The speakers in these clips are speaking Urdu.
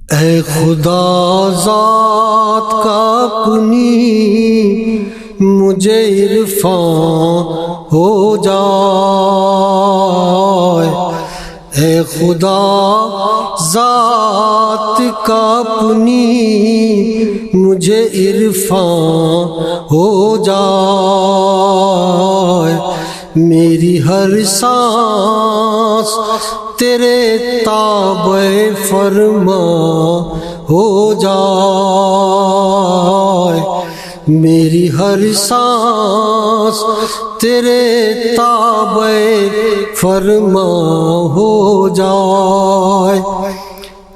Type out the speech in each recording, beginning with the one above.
اے خدا ذات کا اپنی مجھے عرفان ہو جائے، اے خدا ذات کا اپنی مجھے عرفان ہو جائے، میری ہر سانس تیرے تابع فرما ہو جائے، میری ہر سانس تیرے تابع فرما ہو جائے۔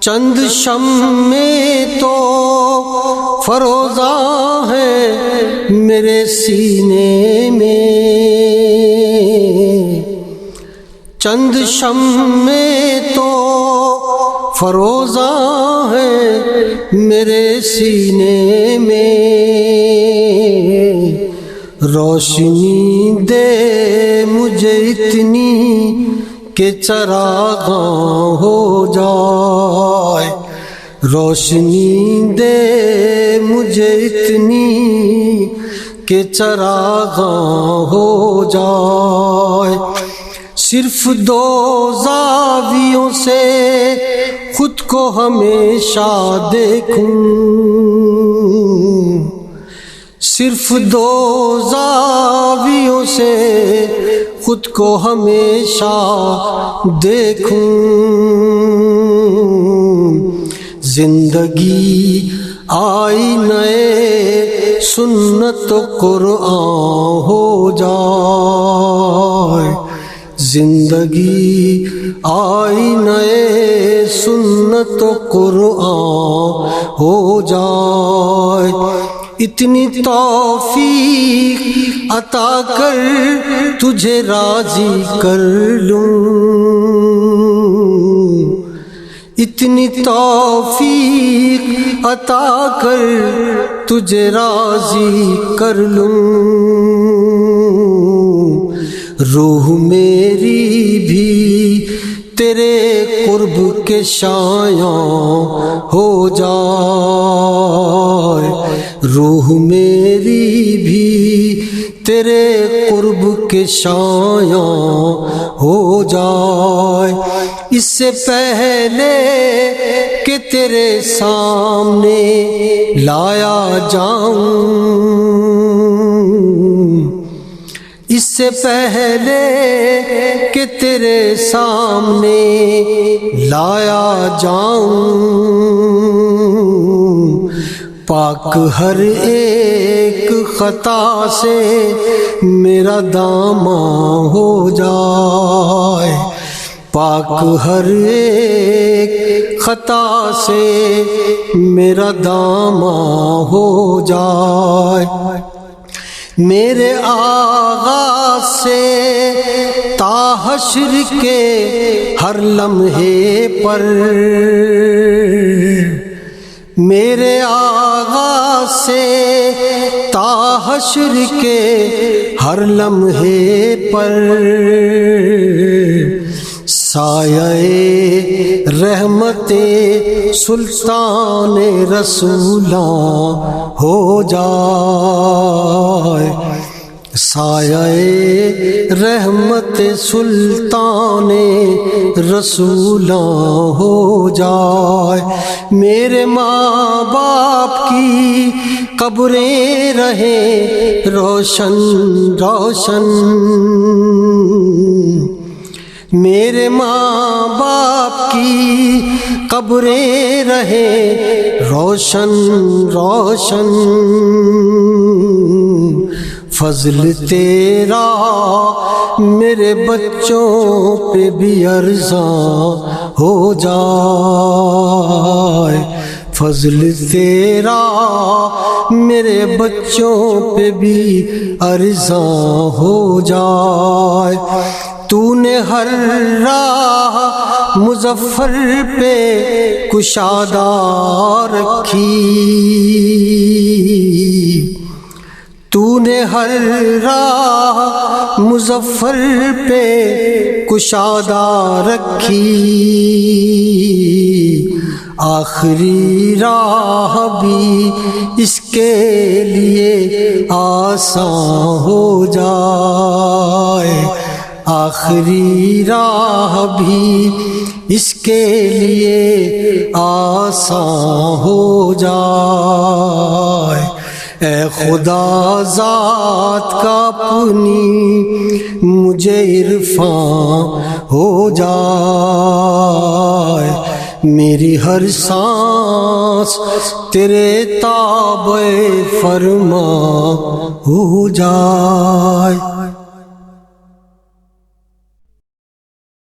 چند شمع تو فروزاں ہے میرے سینے میں، چند شمع تو فروزاں ہے میرے سینے میں، روشنی دے مجھے اتنی کہ چراغاں ہو جائے، روشنی دے مجھے اتنی کہ چراغاں ہو جائے، صرف دو زاویوں سے خود کو ہمیشہ دیکھوں، صرف دو زاویوں سے خود کو ہمیشہ دیکھوں، زندگی آئینہ سنت و قرآن ہو جائے، زندگی آئینہ سنت و قرآن ہو جائے، اتنی توفیق عطا کر تجھے راضی کر لوں، اتنی توفیق عطا کر تجھے راضی کر لوں، روح میری بھی تیرے قرب کے شایاں ہو جائے، روح میری بھی تیرے قرب کے شایاں ہو جائے، اس سے پہلے کہ تیرے سامنے لایا جاؤں، اس سے پہلے کہ تیرے سامنے لایا جاؤں، پاک ہر ایک خطا سے میرا دامن ہو جائے، پاک ہر ایک خطا سے میرا دامن ہو جائے، میرے آغاز سے تا حشر کے ہر لمحے پر، میرے آغاز سے تا حشر کے ہر لمحے پر، سایہ رحمت سلطان رسولاں ہو جائے، سایہ رحمت سلطان رسولاں ہو جائے، میرے ماں باپ کی قبریں رہیں روشن روشن، میرے ماں باپ کی قبریں رہیں روشن روشن، فضل تیرا میرے بچوں پہ بھی ارزاں ہو جائے، فضل تیرا میرے بچوں پہ بھی ارزاں ہو جائے، تو نے ہر راہ مظفر پہ کشادہ رکھی، تو نے ہر راہ مظفر پہ کشادہ رکھی، آخری راہ بھی اس کے لیے آسان ہو جائے، آخری راہ بھی اس کے لیے آسان ہو جائے۔ اے خدا ذات کا اپنی مجھے عرفان ہو جائے، میری ہر سانس تیرے تابع فرما ہو جائے۔